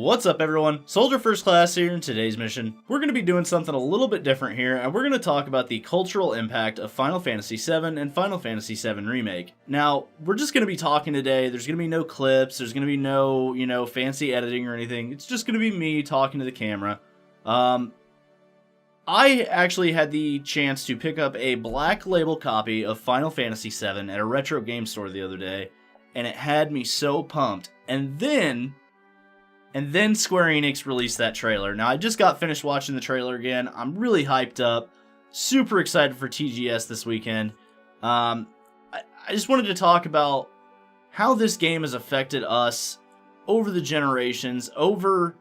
What's up everyone, Soldier First Class here. In today's mission, we're going to be doing something a little bit different here, and we're going to talk about the cultural impact of Final Fantasy VII and Final Fantasy VII Remake. Now, we're just going to be talking today. There's going to be no clips, there's going to be no, fancy editing or anything. It's just going to be me talking to the camera. I actually had the chance to pick up a black label copy of Final Fantasy VII at a retro game store the other day, and it had me so pumped. And then Square Enix released that trailer. Now, I just got finished watching the trailer again. I'm really hyped up. Super excited for TGS this weekend. I just wanted to talk about how this game has affected us over the generations, over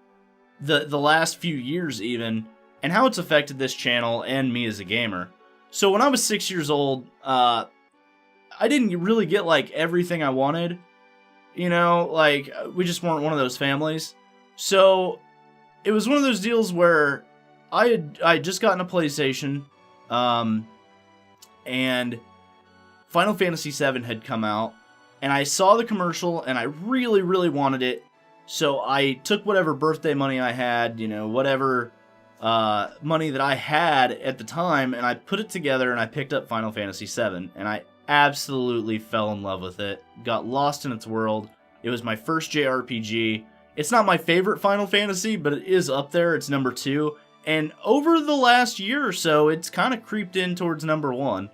the last few years even, and how it's affected this channel and me as a gamer. So when I was 6 years old, I didn't really get like everything I wanted. You know, like, we just weren't one of those families. So, it was one of those deals where I had just gotten a PlayStation, and Final Fantasy VII had come out, and I saw the commercial, and I really, really wanted it. So, I took whatever birthday money I had, whatever money that I had at the time, and I put it together, and I picked up Final Fantasy VII, and I absolutely fell in love with it, got lost in its world. It was my first JRPG. It's not my favorite Final Fantasy, but it is up there. It's number 2. And over the last year or so, it's kind of creeped in towards number 1.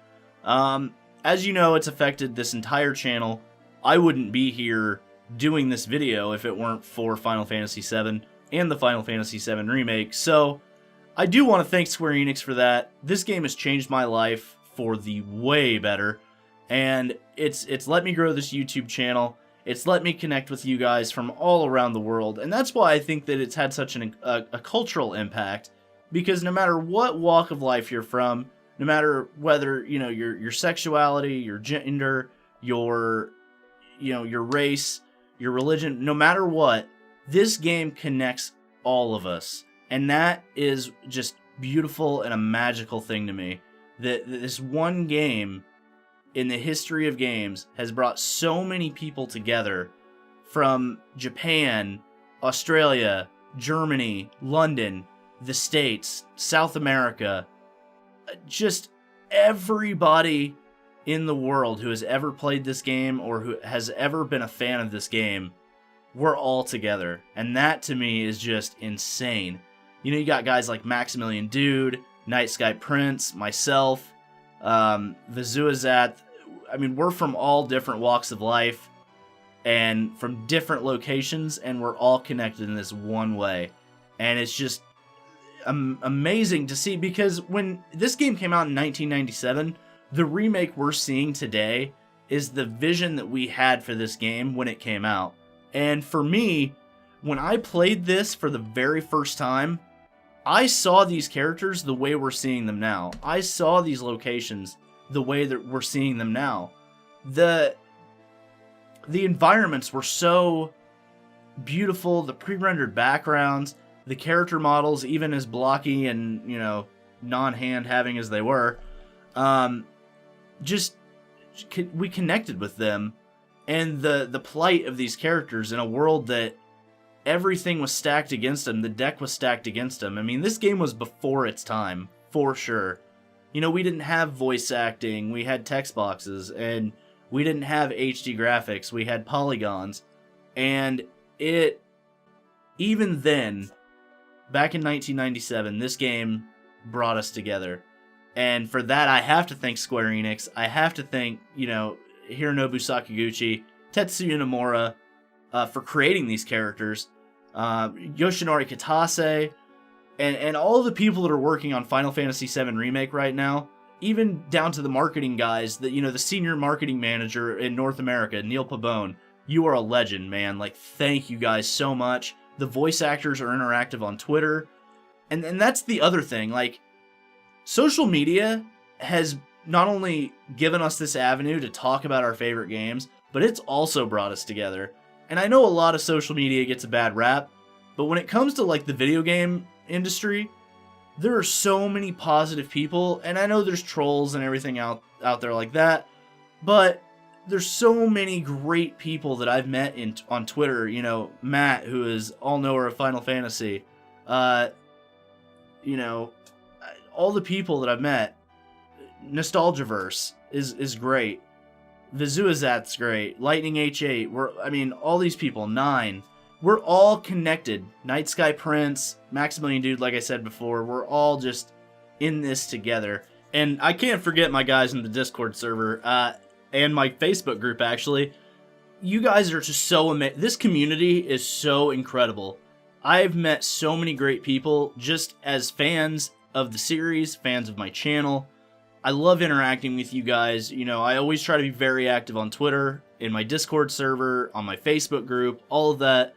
As you know, it's affected this entire channel. I wouldn't be here doing this video if it weren't for Final Fantasy VII and the Final Fantasy VII Remake. So, I do want to thank Square Enix for that. This game has changed my life for the way better. And it's let me grow this YouTube channel. It's let me connect with you guys from all around the world. And that's why I think that it's had such a cultural impact. Because no matter what walk of life you're from, no matter whether, your sexuality, your gender, your race, your religion, no matter what, this game connects all of us. And that is just beautiful and a magical thing to me. That this one game in the history of games has brought so many people together from Japan, Australia, Germany, London, the States, South America, just everybody in the world who has ever played this game or who has ever been a fan of this game, we're all together. And that to me is just insane. You got guys like Maximilian Dude, Night Sky Prince, myself, Vizuazat. I mean, we're from all different walks of life and from different locations, and we're all connected in this one way. And it's just amazing to see, because when this game came out in 1997, the remake we're seeing today is the vision that we had for this game when it came out. And for me, when I played this for the very first time, I saw these characters the way we're seeing them now. I saw these locations the way that we're seeing them now. The environments were so beautiful, the pre-rendered backgrounds, the character models, even as blocky and, non-hand having as they were, we connected with them, and the plight of these characters in a world that everything was stacked against them, the deck was stacked against them. I mean, this game was before its time, for sure. We didn't have voice acting, we had text boxes, and we didn't have HD graphics, we had polygons. And even then, back in 1997, this game brought us together. And for that, I have to thank Square Enix, I have to thank, Hironobu Sakaguchi, Tetsuya Nomura, for creating these characters, Yoshinori Kitase, and all the people that are working on Final Fantasy VII Remake right now, even down to the marketing guys, the senior marketing manager in North America, Neil Pabone. You are a legend, man. Like, thank you guys so much. The voice actors are interactive on Twitter. And that's the other thing. Like, social media has not only given us this avenue to talk about our favorite games, but it's also brought us together. And I know a lot of social media gets a bad rap, but when it comes to, like, the video game industry, there are so many positive people, and I know there's trolls and everything out there like that, but there's so many great people that I've met on Twitter. You know, Matt, who is all knower of Final Fantasy. You know, all the people that I've met. Nostalgiaverse is great. Vizuazat's great. Lightning H8. All these people. 9. We're all connected. Night Sky Prince, Maximilian Dude, like I said before, we're all just in this together. And I can't forget my guys in the Discord server, and my Facebook group, actually. You guys are just so amazing. This community is so incredible. I've met so many great people just as fans of the series, fans of my channel. I love interacting with you guys. You know, I always try to be very active on Twitter, in my Discord server, on my Facebook group, all of that.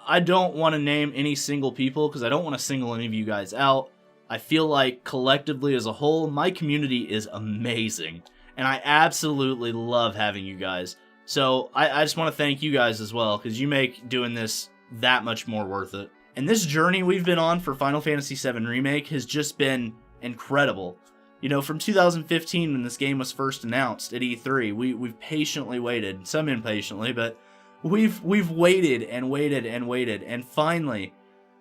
I don't want to name any single people because I don't want to single any of you guys out. I feel like collectively as a whole, my community is amazing. And I absolutely love having you guys. So I just want to thank you guys as well because you make doing this that much more worth it. And this journey we've been on for Final Fantasy VII Remake has just been incredible. You know, from 2015 when this game was first announced at E3, we've patiently waited, some impatiently, but we've waited and waited and waited, and finally,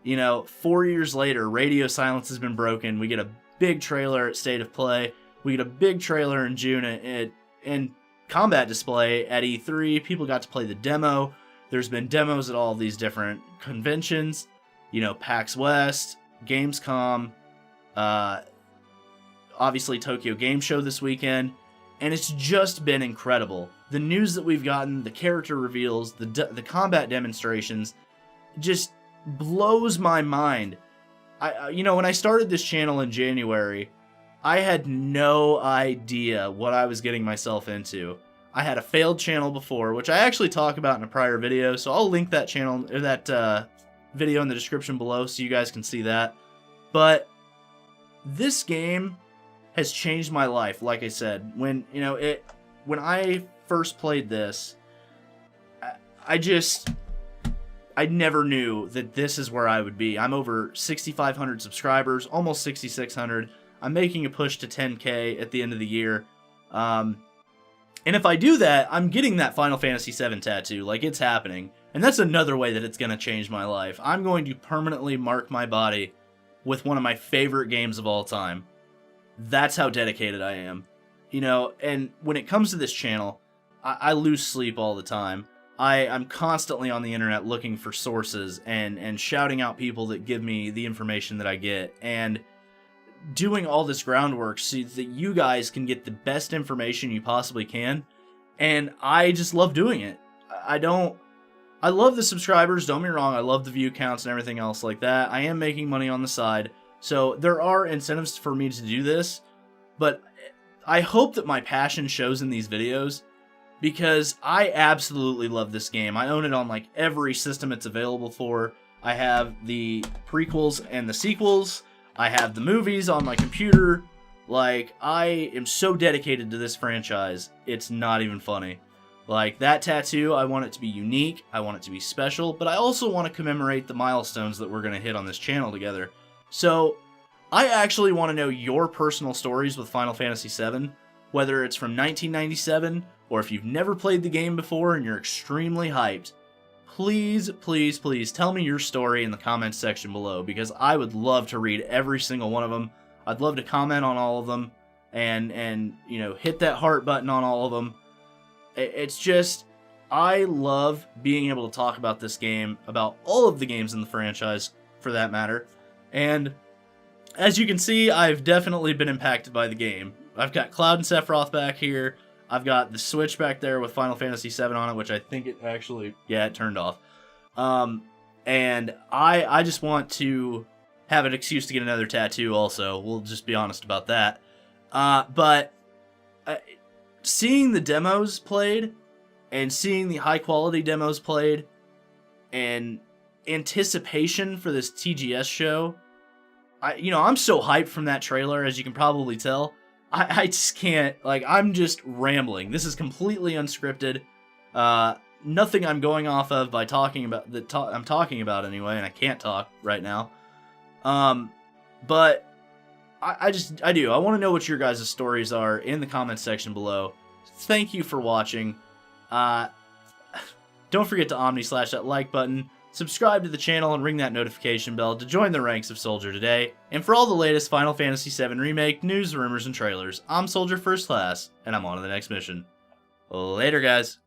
you know, 4 years later, radio silence has been broken. We get a big trailer at State of Play. We get a big trailer in June at Combat Display at E3. People got to play the demo. There's been demos at all these different conventions, you know, PAX West, Gamescom, obviously Tokyo Game Show this weekend, and it's just been incredible. The news that we've gotten, the character reveals, the combat demonstrations, just blows my mind. You know, when I started this channel in January, I had no idea what I was getting myself into. I had a failed channel before, which I actually talk about in a prior video, so I'll link that channel or that video in the description below so you guys can see that. But this game has changed my life. Like I said, when I first played this, I never knew that this is where I would be. I'm over 6,500 subscribers, almost 6,600. I'm making a push to 10K at the end of the year. And if I do that, I'm getting that Final Fantasy VII tattoo. Like, it's happening. And that's another way that it's going to change my life. I'm going to permanently mark my body with one of my favorite games of all time. That's how dedicated I am. You know, and when it comes to this channel, I lose sleep all the time. I'm constantly on the internet looking for sources and shouting out people that give me the information that I get. And doing all this groundwork so that you guys can get the best information you possibly can. And I just love doing it. I love the subscribers, don't get me wrong. I love the view counts and everything else like that. I am making money on the side. So there are incentives for me to do this, but I hope that my passion shows in these videos because I absolutely love this game. I own it on like every system it's available for. I have the prequels and the sequels. I have the movies on my computer. Like, I am so dedicated to this franchise, it's not even funny. Like, that tattoo, I want it to be unique, I want it to be special, but I also want to commemorate the milestones that we're going to hit on this channel together. So, I actually want to know your personal stories with Final Fantasy VII, whether it's from 1997, or if you've never played the game before and you're extremely hyped. Please, please, please tell me your story in the comments section below, because I would love to read every single one of them. I'd love to comment on all of them, and you know, hit that heart button on all of them. It's just, I love being able to talk about this game, about all of the games in the franchise, for that matter. And as you can see, I've definitely been impacted by the game. I've got Cloud and Sephiroth back here. I've got the Switch back there with Final Fantasy VII on it, which I think it actually, yeah, it turned off. And I just want to have an excuse to get another tattoo also. We'll just be honest about that. But seeing the demos played, and seeing the high-quality demos played, and anticipation for this TGS show, I'm so hyped from that trailer, as you can probably tell. I just can't, like, I'm just rambling. This is completely unscripted. Nothing I'm going off of by talking about, I'm talking about anyway, and I can't talk right now. But I do. I want to know what your guys' stories are in the comments section below. thank you for watching. Don't forget to Omni-slash that like button, subscribe to the channel, and ring that notification bell to join the ranks of Soldier today. And for all the latest Final Fantasy VII Remake news, rumors, and trailers, I'm Soldier First Class, and I'm on to the next mission. Later, guys.